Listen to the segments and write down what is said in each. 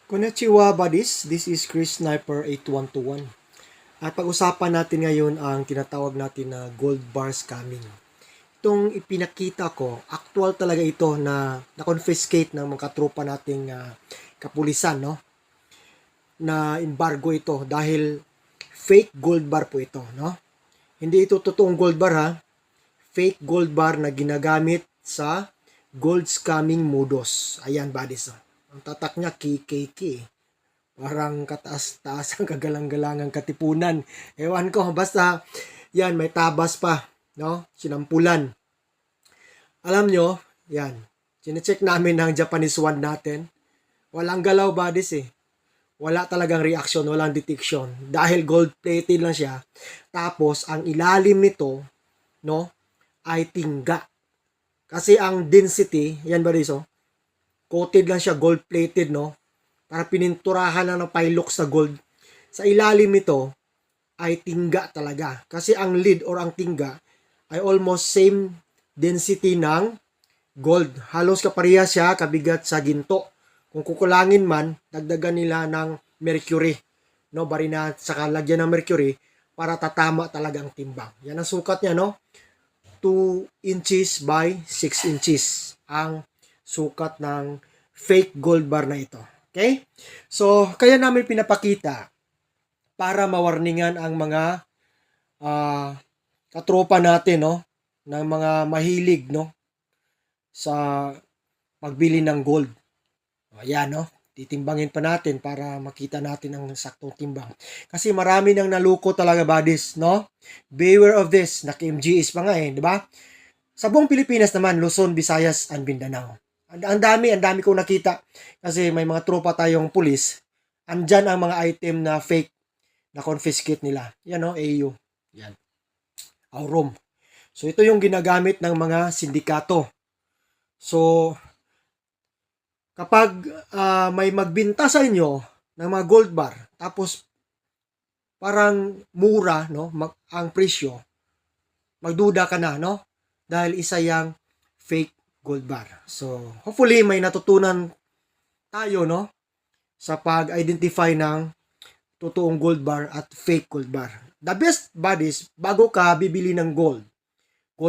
Konnichiwa buddies, this is Chris Sniper 8121. At pag-usapan natin ngayon ang tinatawag natin na gold bar scamming. Itong ipinakita ko, actual talaga ito na na-confiscate ng mga katropa nating kapulisan, no? Na embargo ito dahil fake gold bar po ito, no? Hindi ito totoong gold bar ha. Fake gold bar na ginagamit sa gold scamming modus. Ayan buddies, no? Ang tatak niya, KKK. Parang kataas-taas ang kagalang-galangang katipunan. Ewan ko, basta yan, may tabas pa. No? Sinampulan. Alam nyo, yan. Sinecheck namin ng Japanese one natin. Walang galaw buddies eh. Wala talagang reaction, walang detection. Dahil gold-plated lang siya. Tapos, ang ilalim nito, no, ay tingga. Kasi ang density, yan buddies oh, coated lang siya, gold-plated, no? Para pininturahan lang ng Pilox sa gold. Sa ilalim nito, ay tingga talaga. Kasi ang lead or ang tingga ay almost same density ng gold. Halos kaparehas siya, kabigat sa ginto. Kung kukulangin man, dagdagan nila ng mercury. No? Bari na sa kalagyan ng mercury para tatama talaga ang timbang. Yan ang sukat niya, no? 2 inches by 6 inches ang sukat ng fake gold bar na ito. Okay? So, kaya namin pinapakita para mawarningan ang mga katropa natin, no? Ng mga mahilig, no? Sa pagbili ng gold. Ayan, no? Titimbangin pa natin para makita natin ang saktong timbang. Kasi marami nang naluko talaga, buddies, no? Beware of this. Naka-MGS pa nga eh, di ba? Sa buong Pilipinas naman, Luzon, Visayas, and Mindanao. Ang dami kong nakita. Kasi may mga tropa tayong pulis. Andyan ang mga item na fake na confiscate nila. Yan o, AU. Yan. Aurum. So, ito yung ginagamit ng mga sindikato. So, kapag may magbinta sa inyo ng mga gold bar, tapos parang mura, no, ang presyo, magduda ka na, no? Dahil isa yang fake gold bar. So, hopefully may natutunan tayo, no, sa pag-identify ng totoong gold bar at fake gold bar. The best buddies, bago ka bibili ng gold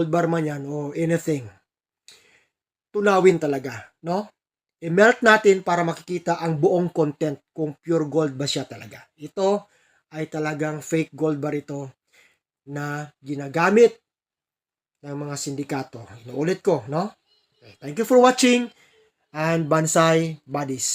bar man yan o anything, tunawin talaga, no? I-melt natin para makikita ang buong content kung pure gold ba siya talaga. Ito ay talagang fake gold bar ito na ginagamit ng mga sindikato. Inuulit ko, no? Okay, thank you for watching and Bansay Buddies.